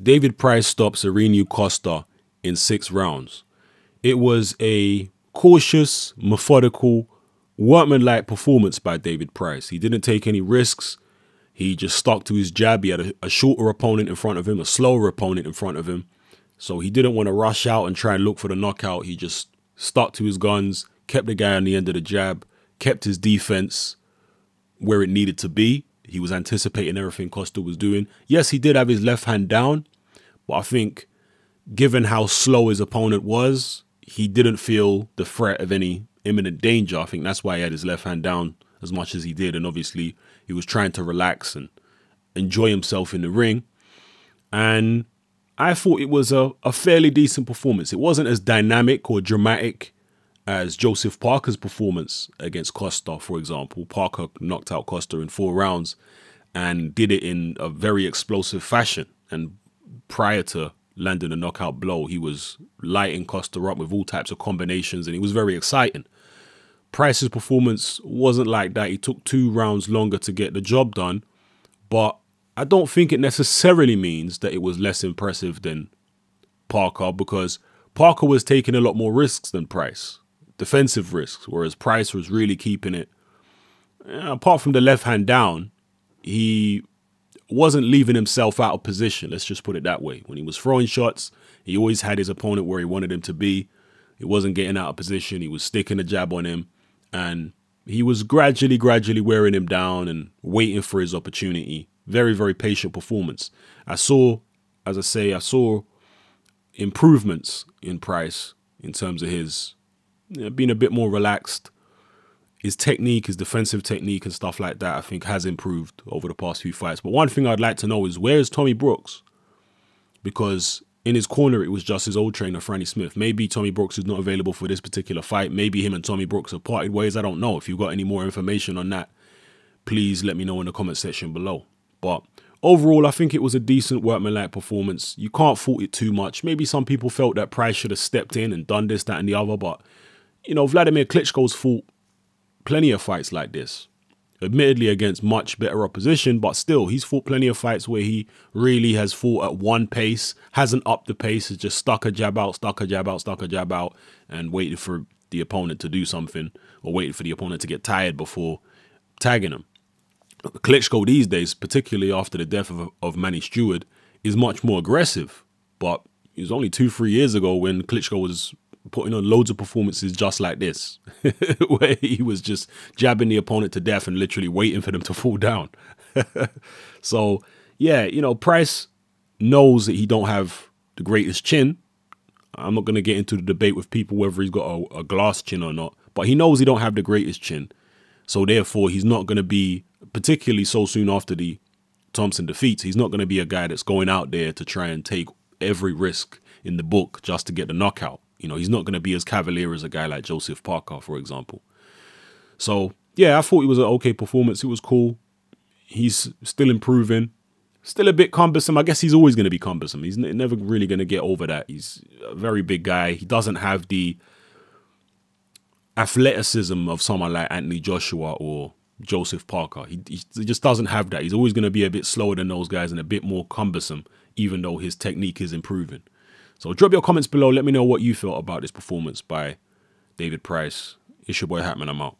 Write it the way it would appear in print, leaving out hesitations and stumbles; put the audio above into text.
David Price stops Irineu Costa in 6 rounds. It was a cautious, methodical, workmanlike performance by David Price. He didn't take any risks. He just stuck to his jab. He had a shorter opponent in front of him, a slower opponent in front of him. So he didn't want to rush out and try and look for the knockout. He just stuck to his guns, kept the guy on the end of the jab, kept his defense where it needed to be. He was anticipating everything Costa was doing. Yes, he did have his left hand down, but I think given how slow his opponent was, he didn't feel the threat of any imminent danger. I think that's why he had his left hand down as much as he did. And obviously he was trying to relax and enjoy himself in the ring. And I thought it was a fairly decent performance. It wasn't as dynamic or dramatic as Joseph Parker's performance against Costa, for example. Parker knocked out Costa in 4 rounds and did it in a very explosive fashion. And prior to landing a knockout blow, he was lighting Costa up with all types of combinations, and it was very exciting. Price's performance wasn't like that. He took 2 rounds longer to get the job done, but I don't think it necessarily means that it was less impressive than Parker, because Parker was taking a lot more risks than Price, defensive risks, whereas Price was really keeping it. Apart from the left hand down, he wasn't leaving himself out of position. Let's just put it that way. When he was throwing shots, he always had his opponent where he wanted him to be. He wasn't getting out of position. He was sticking a jab on him, and he was gradually wearing him down and waiting for his opportunity. Very, very patient performance. I saw, as I say, I saw improvements in Price in terms of his being a bit more relaxed. His technique, his defensive technique and stuff like that, I think has improved over the past few fights. But one thing I'd like to know is, where's Tommy Brooks? Because in his corner, it was just his old trainer, Franny Smith. Maybe Tommy Brooks is not available for this particular fight. Maybe him and Tommy Brooks have parted ways. I don't know. If you've got any more information on that, please let me know in the comment section below. But overall, I think it was a decent workmanlike performance. You can't fault it too much. Maybe some people felt that Price should have stepped in and done this, that, and the other. But, you know, Vladimir Klitschko's fought plenty of fights like this. Admittedly against much better opposition, but still, he's fought plenty of fights where he really has fought at one pace, hasn't upped the pace, has just stuck a jab out, stuck a jab out, stuck a jab out, and waited for the opponent to do something, or waited for the opponent to get tired before tagging him. Klitschko these days, particularly after the death of Manny Stewart, is much more aggressive. But it was only 2-3 years ago when Klitschko was putting on loads of performances just like this, where he was just jabbing the opponent to death and literally waiting for them to fall down. So, yeah, you know, Price knows that he don't have the greatest chin. I'm not going to get into the debate with people whether he's got a glass chin or not, but he knows he don't have the greatest chin. So therefore, he's not going to be, particularly so soon after the Thompson defeats, he's not going to be a guy that's going out there to try and take every risk in the book just to get the knockout. You know, he's not going to be as cavalier as a guy like Joseph Parker, for example. So, yeah, I thought it was an okay performance. It was cool. He's still improving. Still a bit cumbersome. I guess he's always going to be cumbersome. He's never really going to get over that. He's a very big guy. He doesn't have the athleticism of someone like Anthony Joshua or Joseph Parker. He just doesn't have that. He's always going to be a bit slower than those guys and a bit more cumbersome, even though his technique is improving. So drop your comments below. Let me know what you felt about this performance by David Price. It's your boy Hatman. I'm out.